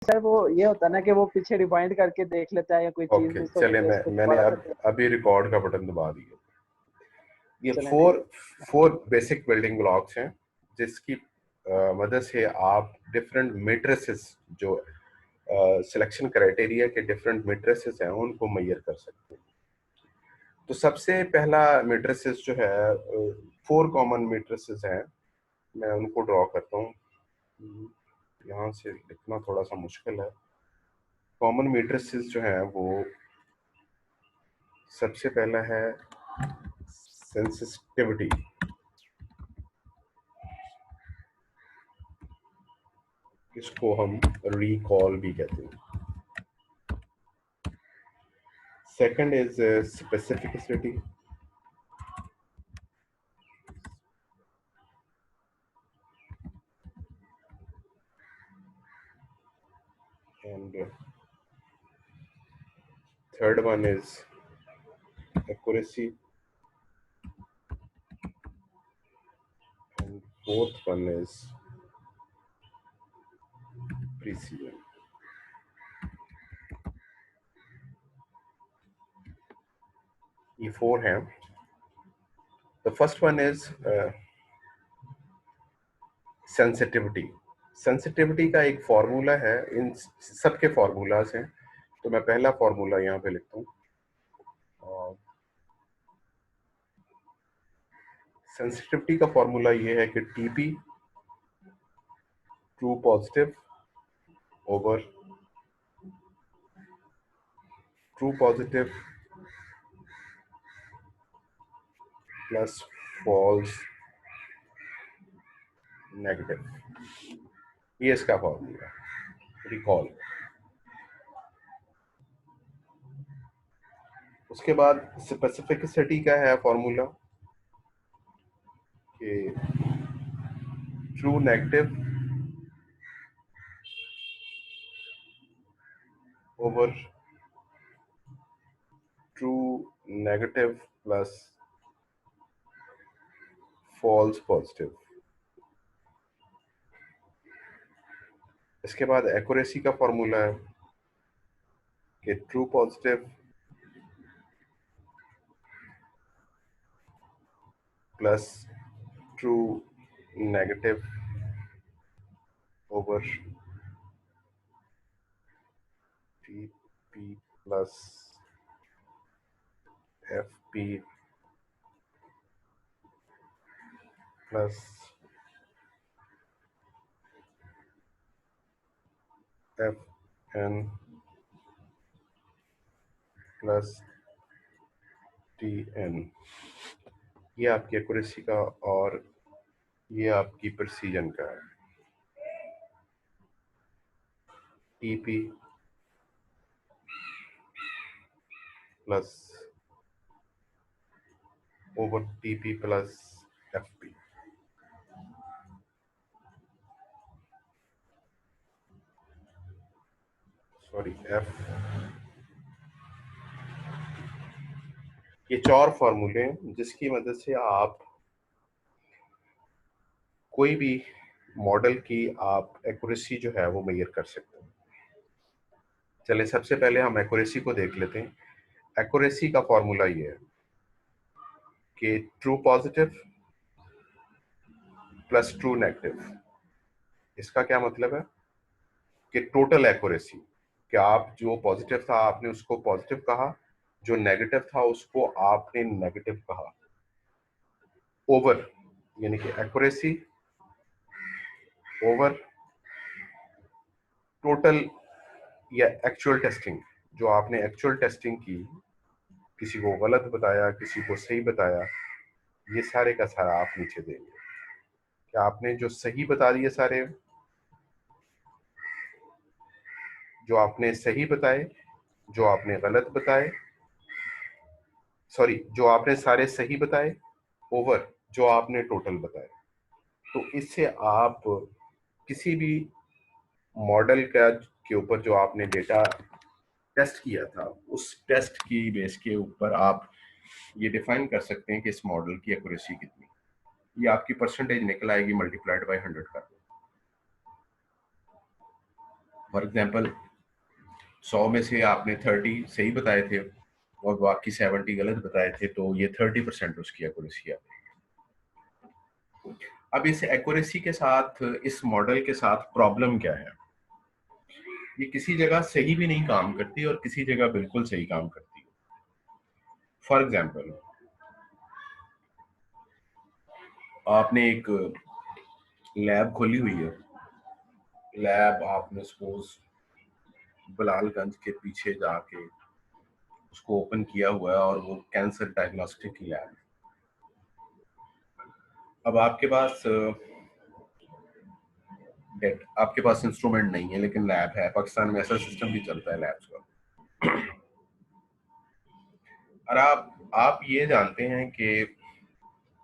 Sir वो ये होता है ना कि वो पीछे रिवाइंड करके देख लेता है या कोई चीज ओके, मिस हो चलिए गई है उसको मैंने दोबारा अब से अभी रिकॉर्ड का बटन दबा दिया। ये चलें ठीक four four basic building blocks हैं जिसकी मदद से आप डिफरेंट मैट्रिसेस जो सिलेक्शन क्राइटेरिया के डिफरेंट मैट्रिसेस हैं उनको मेजर कर सकते हैं। तो सबसे पहला मैट्रिसेस जो है, 4 कॉमन मैट्रिसेस हैं, मैं उनको ड्रॉ करता हूँ। यहाँ से लिखना थोड़ा सा मुश्किल है। कॉमन मैट्रिसेस जो हैं वो सबसे पहला है सेंसिटिविटी, इसको हम रिकॉल भी कहते हैं। Second is specificity, and third one is accuracy, and fourth one is precision. ये 4 हैं। The first one is sensitivity. Sensitivity का एक फॉर्मूला है, इन सबके फॉर्मूलाज हैं, तो मैं पहला फॉर्मूला यहाँ पे लिखता हूँ। सेंसिटिविटी का फॉर्मूला ये है कि TP true positive over true positive plus false negative, ये इसका फॉर्मूला रिकॉल। उसके बाद स्पेसिफिसिटी का है फॉर्मूला कि true negative over true negative plus false positive. इसके बाद एक्यूरेसी का फॉर्मूला है कि true positive plus true negative over TP plus FP plus FN plus TN. ये आपकी एक्यूरेसी का और ये आपकी प्रिसीजन का है। TP plus over TP plus FP. Sorry F. ये 4 फॉर्मूले हैं जिसकी मदद से आप कोई भी मॉडल की आप एक्यूरेसी जो है वो मेजर कर सकते हैं। चलिए सबसे पहले हम एक्यूरेसी को देख लेते हैं। एक्यूरेसी का फॉर्मूला ये है कि true positive plus true negative. इसका क्या मतलब है कि टोटल एक्यूरेसी, कि आप जो पॉजिटिव था आपने उसको पॉजिटिव कहा, जो नेगेटिव था उसको आपने नेगेटिव कहा, ओवर यानी कि एक्यूरेसी ओवर टोटल या एक्चुअल टेस्टिंग, जो आपने एक्चुअल टेस्टिंग की, किसी को गलत बताया किसी को सही बताया, ये सारे का सारा आप नीचे देंगे कि आपने जो सही बता दिए सारे, जो आपने सही बताए, जो आपने गलत बताए, सॉरी जो आपने सारे सही बताए ओवर जो आपने टोटल बताए। तो इससे आप किसी भी मॉडल का के ऊपर जो आपने डेटा टेस्ट किया था उस टेस्ट की बेस के ऊपर आप ये डिफाइन कर सकते हैं कि इस मॉडल की एक्यूरेसी कितनी, ये आपकी परसेंटेज निकल आएगी मल्टीप्लाइड बाय 100 कर। फॉर एग्जाम्पल 100 में से आपने 30 सही बताए थे और बाकी 70 गलत बताए थे, तो ये 30% उसकी एक्यूरेसी है। अब इस एक्यूरेसी के साथ, इस मॉडल के साथ प्रॉब्लम क्या है? ये किसी जगह सही भी नहीं काम करती और किसी जगह बिल्कुल सही काम करती है। फॉर एग्जाम्पल, आपने एक लैब खोली हुई है, लैब आपने सपोज बलालगंज के पीछे जाके उसको ओपन किया हुआ है और वो कैंसर डायग्नोस्टिक की लैब। अब आपके पास इंस्ट्रूमेंट नहीं है लेकिन लैब है। पाकिस्तान में ऐसा सिस्टम भी चलता है लैब्स का। और आप ये जानते हैं कि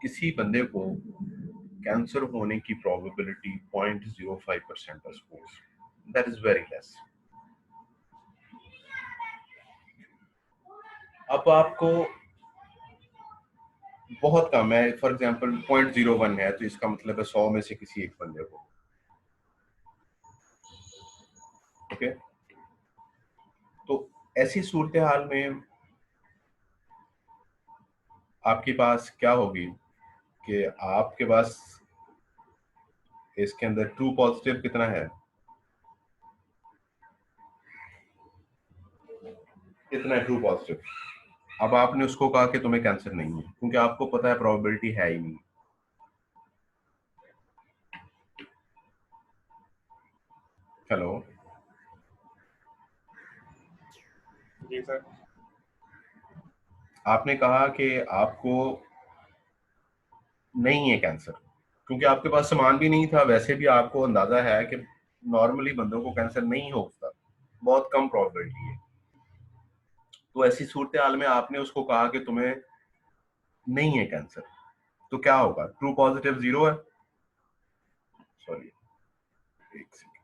किसी बंदे को कैंसर होने की प्रोबेबिलिटी 0.05% है, suppose that is very less. अब आपको बहुत कम है, फॉर एग्जांपल 0.01 है, तो इसका मतलब है 100 में से किसी एक बंदे को। ओके, तो ऐसी सूरत हाल में आपके पास क्या होगी कि आपके पास इसके अंदर ट्रू पॉजिटिव कितना है, कितना है ट्रू पॉजिटिव। अब आपने उसको कहा कि तुम्हें कैंसर नहीं है, क्योंकि आपको पता है प्रोबेबिलिटी है ही नहीं। हेलो जी सर। आपने कहा कि आपको नहीं है कैंसर, क्योंकि आपके पास सामान भी नहीं था। वैसे भी आपको अंदाजा है कि नॉर्मली बंदों को कैंसर नहीं होता, बहुत कम प्रोबेबिलिटी है। तो ऐसी सूरत हाल में आपने उसको कहा कि तुम्हें नहीं है कैंसर, तो क्या होगा? ट्रू पॉजिटिव 0 है, सॉरी एक सेकंड,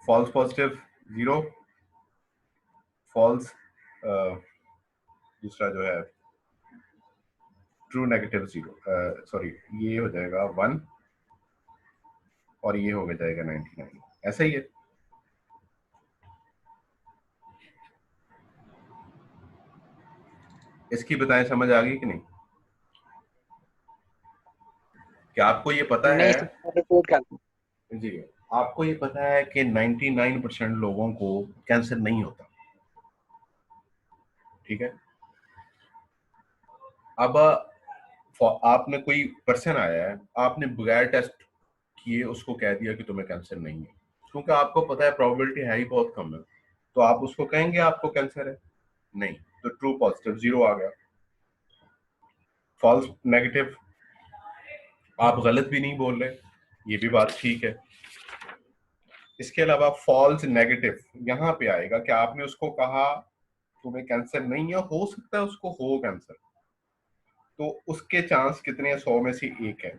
फॉल्स पॉजिटिव 0, फॉल्स दूसरा जो है ट्रू नेगेटिव 0, सॉरी ये हो जाएगा 1 और ये हो जाएगा 99। ऐसा ही है। इसकी बताएं, समझ आ गई कि नहीं? क्या आपको ये पता नहीं है? सर, रिपोर्ट कर दूं। जी, आपको ये पता है कि 99% लोगों को कैंसर नहीं होता, ठीक है? अब आपने कोई पर्सन आया है, आपने बगैर टेस्ट किए उसको कह दिया कि तुम्हें कैंसर नहीं है, क्योंकि आपको पता है प्रोबेबिलिटी है ही बहुत कम है, तो आप उसको कहेंगे आपको कैंसर है? नहीं, तो ट्रू पॉजिटिव 0 आ गया। फॉल्स नेगेटिव, आप गलत भी नहीं बोल रहे, ये भी बात ठीक है। इसके अलावा फॉल्स नेगेटिव यहाँ पे आएगा कि आपने उसको कहा तुम्हें कैंसर नहीं है, हो सकता है उसको हो कैंसर, तो उसके चांस कितने हैं? 100 में से 1 है।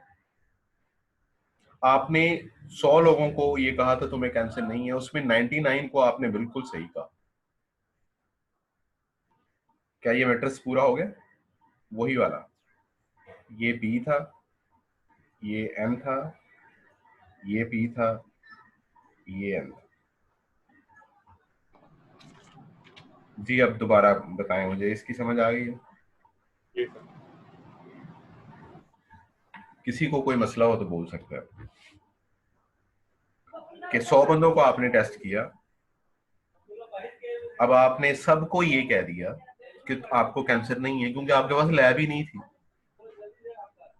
आपने 100 लोगों को ये कहा था तुम्हें कैंसर नहीं है, उसमें 99 को आपने बिल्कुल सही कहा। क्या ये मैट्रिक्स पूरा हो गया? वही वाला, ये बी था, ये एम था, ये पी था, ये एम था। जी, अब दोबारा बताएं मुझे, इसकी समझ आ गई है? जी सर। किसी को कोई मसला हो तो बोल सकता है कि 100 बंदों को आपने टेस्ट किया, अब आपने सबको ये कह दिया कि आपको कैंसर नहीं है, क्योंकि आपके पास लैब ही नहीं थी।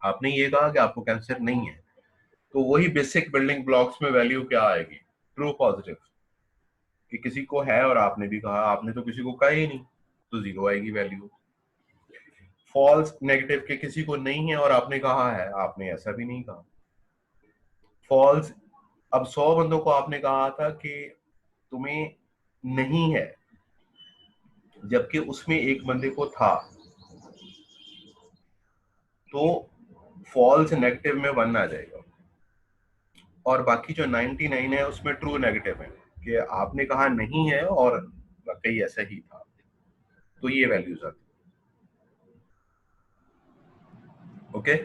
आपने ये कहा कि आपको कैंसर नहीं है, तो वही बेसिक बिल्डिंग ब्लॉक्स में वैल्यू क्या आएगी? ट्रू पॉजिटिव, कि किसी को है और आपने भी कहा, आपने तो किसी को कहा ही नहीं, तो 0 आएगी वैल्यू। फॉल्स नेगेटिव, के किसी को नहीं है और आपने कहा है, आपने ऐसा भी नहीं कहा। फॉल्स, अब 100 बंदों को आपने कहा था कि तुम्हें नहीं है, जबकि उसमें एक बंदे को था, तो फॉल्स नेगेटिव में 1 आ जाएगा। और बाकी जो 99 है उसमें ट्रू नेगेटिव है, कि आपने कहा नहीं है और वाकई ऐसा ही था, तो ये वैल्यूज आती। ओके,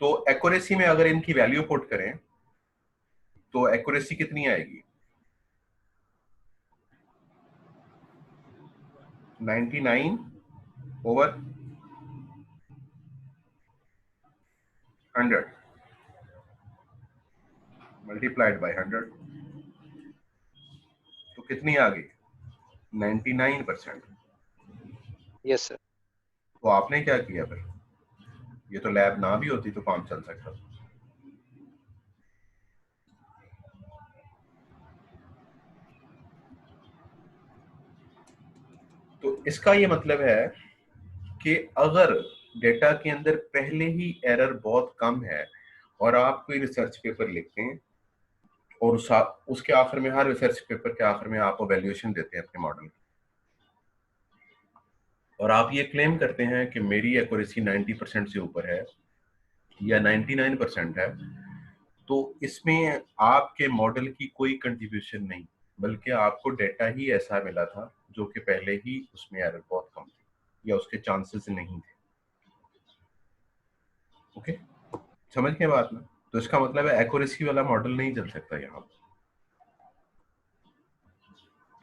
तो एक्यूरेसी में अगर इनकी वैल्यू पुट करें तो एक्यूरेसी कितनी आएगी? 99 ओवर 100 मल्टीप्लाइड बाय 100, तो कितनी आ गई? 99%। Yes sir. तो आपने क्या किया फिर? ये तो लैब ना भी होती तो काम चल सकता। तो इसका ये मतलब है कि अगर डेटा के अंदर पहले ही एरर बहुत कम है और आप कोई रिसर्च पेपर लिखते हैं और उसके आखिर में, हर रिसर्च पेपर के आखिर में आप वैल्यूएशन देते हैं अपने मॉडल, और आप ये क्लेम करते हैं कि मेरी एक्यूरेसी 90% से ऊपर है या 99% है, तो इसमें आपके मॉडल की कोई कंट्रीब्यूशन नहीं, बल्कि आपको डेटा ही ऐसा मिला था जो कि पहले ही उसमें एरर बहुत कम थी या उसके चांसेस नहीं थे। ओके, समझ गए बात में? तो इसका मतलब है एक्यूरेसी वाला मॉडल नहीं चल सकता यहाँ पर।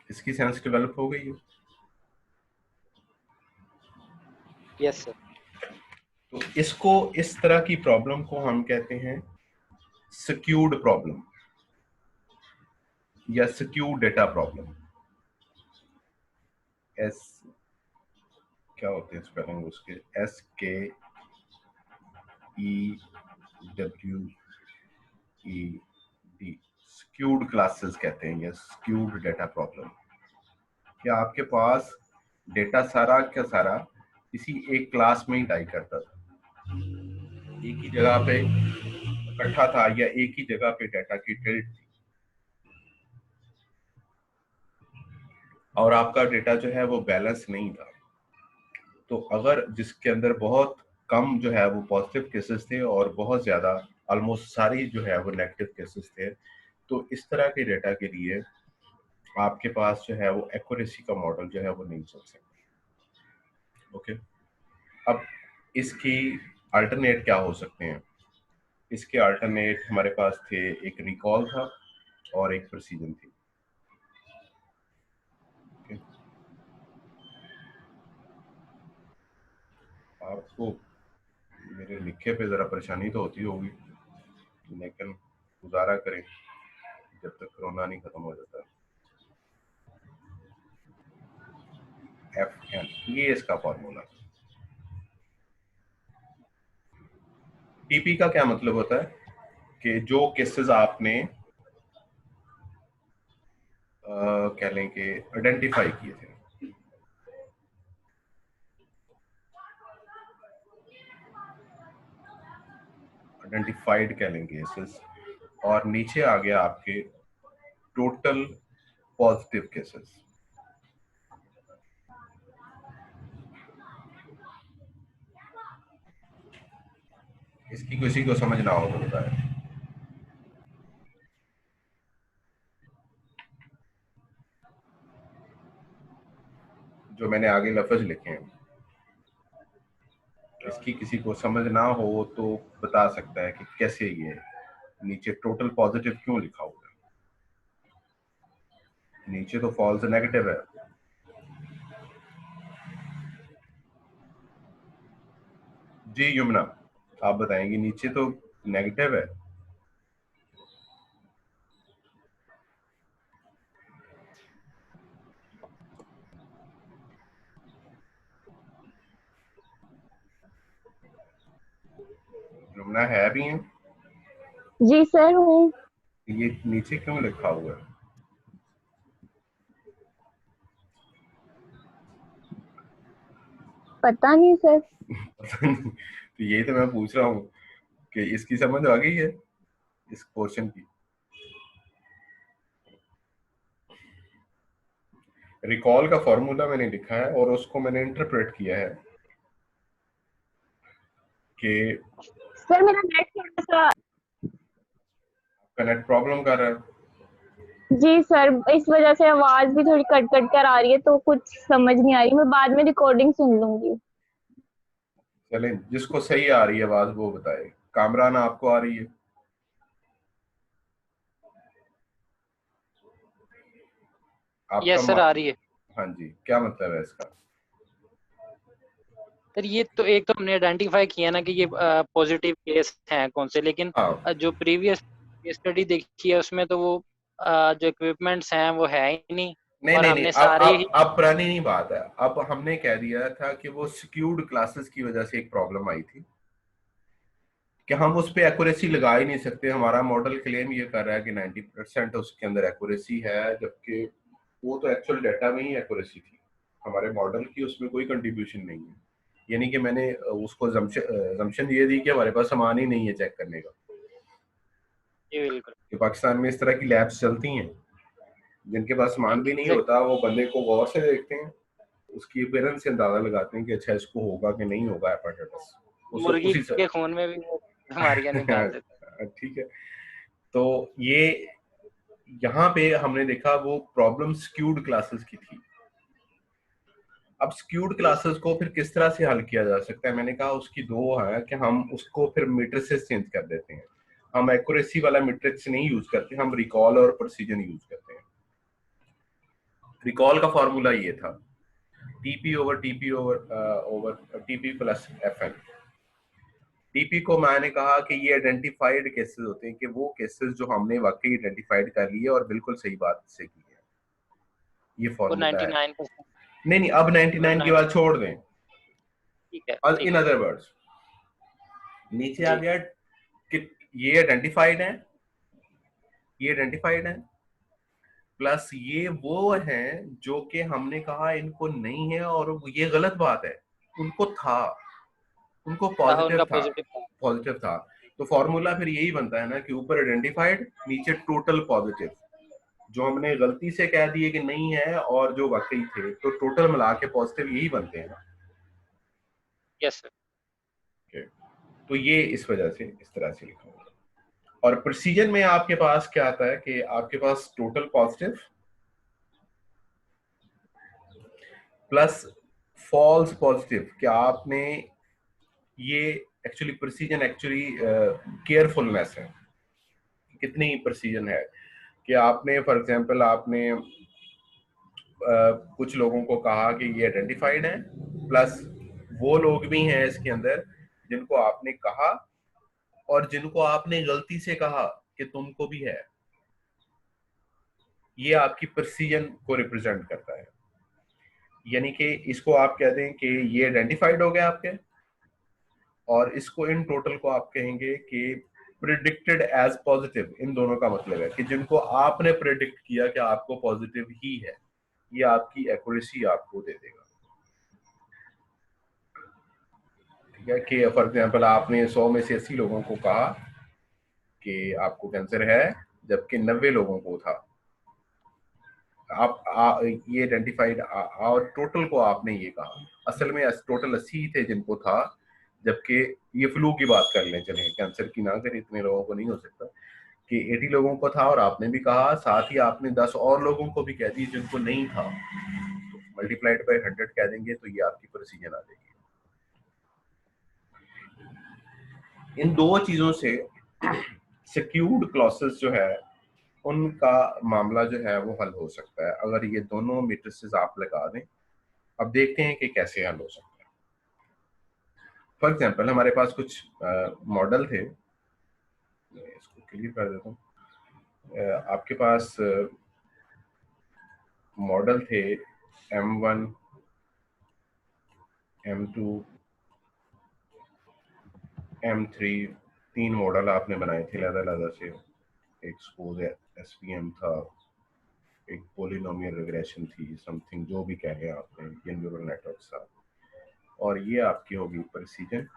इसकी सेंस डेवलप हो गई है। Yes sir. तो इसको, इस तरह की प्रॉब्लम को हम कहते हैं स्क्यूड प्रॉब्लम या स्क्यूड डेटा प्रॉब्लम। एस क्या होते हैं स्पेलिंग उसके? SKEWED, स्क्यूड क्लासेस कहते हैं या स्क्यूड डेटा प्रॉब्लम। क्या आपके पास डेटा सारा का सारा किसी एक क्लास में ही टाई करता था, एक ही जगह पे इकट्ठा था, या एक ही जगह पे डाटा की टिल्ट थी, और आपका डेटा जो है वो बैलेंस नहीं था। तो अगर जिसके अंदर बहुत कम जो है वो पॉजिटिव केसेस थे और बहुत ज्यादा ऑलमोस्ट सारी जो है वो नेगेटिव केसेस थे, तो इस तरह के डेटा के लिए आपके पास जो है वो एक्यूरेसी का मॉडल जो है वो नहीं चल सकता। ओके, अब इसकी अल्टरनेट क्या हो सकते हैं? इसके अल्टरनेट हमारे पास थे, एक रिकॉल था और एक प्रिसीजन थी। आपको मेरे लिखे पे जरा परेशानी तो होती होगी, लेकिन गुजारा करें जब तक कोरोना नहीं खत्म हो जाता। FN, ये इसका फॉर्मूला। TP का क्या मतलब होता है कि जो केसेस आपने कह लें कि आइडेंटिफाई किए थे, आइडेंटिफाइड कह लें केसेस, और नीचे आ गया आपके टोटल पॉजिटिव केसेस। इसकी किसी को समझ ना हो तो बताए। जो मैंने आगे लफ्ज लिखे हैं, इसकी किसी को समझ ना हो तो बता सकता है कि कैसे ये नीचे टोटल पॉजिटिव क्यों लिखा हुआ है? नीचे तो फॉल्स नेगेटिव है। जी यमुना, आप बताएंगे नीचे तो नेगेटिव है। यमुना है भी है? जी सर हूँ। ये नीचे क्यों लिखा हुआ है? पता नहीं सर। तो यही तो मैं पूछ रहा हूँ कि इसकी समझ आ गई है इस क्वेश्चन की। रिकॉल का फॉर्मूला मैंने लिखा है और उसको मैंने इंटरप्रेट किया है कि सर मेरा नेट थोड़ा सा। नेट प्रॉब्लम कर रहा है। जी सर, इस वजह से आवाज भी थोड़ी कट कट कर आ रही है तो कुछ समझ नहीं आ रही। मैं बाद में रिकॉर्डिंग सुन लूंगी। चलें, जिसको सही आ रही है आवाज वो बताए। कामरान, आपको आ रही है? आपका यस सर, आ रही है हाँ जी, क्या मतलब है इसका? सर। ये तो एक तो हमने आइडेंटिफाई किया ना कि ये पॉजिटिव केस हैं कौन से, लेकिन हाँ, जो प्रीवियस स्टडी देखी है उसमें तो वो जो इक्विपमेंट्स हैं वो है ही नहीं, नहीं और नहीं नहीं, हमने सारे ही अब पुरानी नहीं बात है। अब हमने कह दिया था कि वो स्क्यूड क्लासेस की वजह से एक प्रॉब्लम आई थी कि हम उस पे एक्यूरेसी लगा ही नहीं सकते। हमारा मॉडल क्लेम ये कर रहा है कि 90% उसके अंदर एक्यूरेसी है, जबकि वो तो एक्चुअल डाटा में ही एक्यूरेसी थी। हमारे मॉडल की उसमें कोई कंट्रीब्यूशन नहीं है। यानी कि मैंने उसको जम्पशन ये दी कि हमारे पास सामान ही नहीं है चेक करने का। जी बिल्कुल कि पाकिस्तान में इस तरह की लैब्स चलती हैं जिनके पास सामान भी नहीं एग्जैक्ट। होता, वो बंदे को गौर से देखते हैं, उसकी अपीयरेंस से अंदाजा लगाते हैं कि अच्छा इसको होगा कि नहीं होगा हेपेटाइटिस, उस मुर्गी उसी से। के खून में भी वो बीमारियां निकाल देते ठीक है। तो ये यहाँ पे हमने देखा वो प्रॉब्लम स्क्यूड क्लासेस की थी। अब स्क्यूड हैं। यस क्लासेस को फिर किस तरह से हल किया जा सकता है? मैंने कहा उसकी दो है कि हम उसको फिर मैट्रिसेस चेंज कर देते हैं। हम एक्यूरेसी वाला मैट्रिक्स नहीं यूज करते, हम रिकॉल और प्रिसीजन यूज करते हैं। रिकॉल का फॉर्मूला ये था, TP over TP over TP plus FN. TP को मैंने कहा कि ये आइडेंटिफाइड केसेस होते हैं, कि वो केसेस जो हमने वाकई आइडेंटिफाइड कर लिए और बिल्कुल सही बात से की है, ये वो फॉर्मूला है। 99%। नहीं नहीं, अब 99 की 90। बात छोड़ दें। ठीक है इन ठीक है। अदर वर्ड्स, नीचे आ जी गया कि ये आइडेंटिफाइड है, ये आइडेंटिफाइड है, प्लस ये वो हैं जो कि हमने कहा इनको नहीं है और ये गलत बात है, उनको था, उनको था, पॉजिटिव उनका था, पॉजिटिव था। पॉजिटिव था। तो फॉर्मूला फिर यही बनता है ना कि ऊपर आइडेंटिफाइड, नीचे टोटल पॉजिटिव। जो हमने गलती से कह दिए कि नहीं है और जो वाकई थे, तो टोटल मिला के पॉजिटिव यही बनते हैं ना। Yes sir. Okay. तो ये इस वजह से इस तरह से लिखा हुआ। और प्रिसीजन में आपके पास क्या आता है कि आपके पास total positive plus false positive. क्या आपने ये एक्चुअली प्रिसीजन एक्चुअली केयरफुलनेस है, कितनी प्रिसीजन है कि आपने फॉर एग्जांपल आपने कुछ लोगों को कहा कि ये आइडेंटिफाइड है, प्लस वो लोग भी हैं इसके अंदर जिनको आपने कहा और जिनको आपने गलती से कहा कि तुमको भी है। ये आपकी प्रिसीजन को रिप्रेजेंट करता है। यानी कि इसको आप कहते हैं कि ये आइडेंटिफाइड हो गया आपके, और इसको इन टोटल को आप कहेंगे कि प्रिडिक्टेड एज पॉजिटिव। इन दोनों का मतलब है कि जिनको आपने प्रिडिक्ट किया कि आपको पॉजिटिव ही है, ये आपकी एक्यूरेसी आपको दे देगा। ठीक है कि फॉर एग्जांपल आपने 100 में से 80 लोगों को कहा कि आपको कैंसर है, जबकि 90 लोगों को था। ये आइडेंटिफाइड और टोटल को आपने ये कहा, असल में टोटल 80 थे जिनको था, जबकि ये फ्लू की बात कर लें, चलें कैंसर की ना करें, इतने लोगों को नहीं हो सकता, कि 80 लोगों को था और आपने भी कहा, साथ ही आपने 10 और लोगों को भी कह दी जिनको नहीं था, तो मल्टीप्लाइड बाय 100 कह देंगे, तो ये आपकी प्रोसीजन आ जाएगी। इन दो चीजों से सिक्यूर्ड क्लॉसेस जो है उनका मामला जो है वो हल हो सकता है अगर ये दोनों मैट्रिसेस आप लगा दें। अब देखते हैं कि कैसे हल हो सकता है। फॉर एग्जांपल हमारे पास कुछ मॉडल थे, मैं इसको क्लियर कर देता हूँ। आपके पास मॉडल थे M1, M2, M3, 3 मॉडल आपने बनाए थे अलग से। एक स्पोज SVM था, एक पोलिनोमियल रिग्रेशन थी, समथिंग जो भी कहें आपने, ये न्यूरल नेटवर्क था, और ये आपकी होगी प्रिसीजन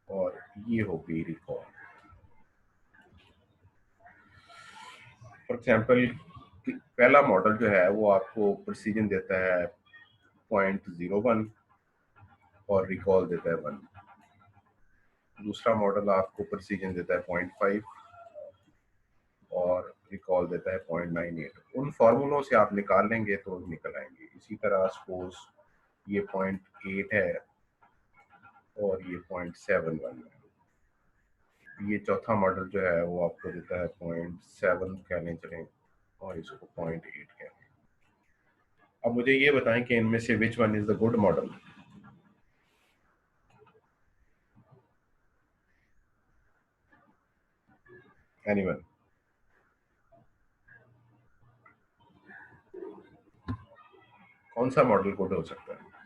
और ये होगी रिकॉल। फॉर एग्जांपल पहला मॉडल जो है वो आपको प्रिसीजन देता है 0.01 और रिकॉल देता है 1। दूसरा मॉडल आपको प्रिसीजन देता है 0.5 और रिकॉल देता है 0.98। उन फॉर्मूलों से आप निकाल लेंगे तो निकल आएंगे। इसी तरह सपोज ये 0.8 है और ये 0.71 है। ये चौथा मॉडल जो है वो आपको देता है 0.7 कहने चलें, और इसको 0.8 कहते हैं। अब मुझे ये बताएं कि इनमें से which one is the good model. Anyone? कौन सा मॉडल गुड हो सकता है?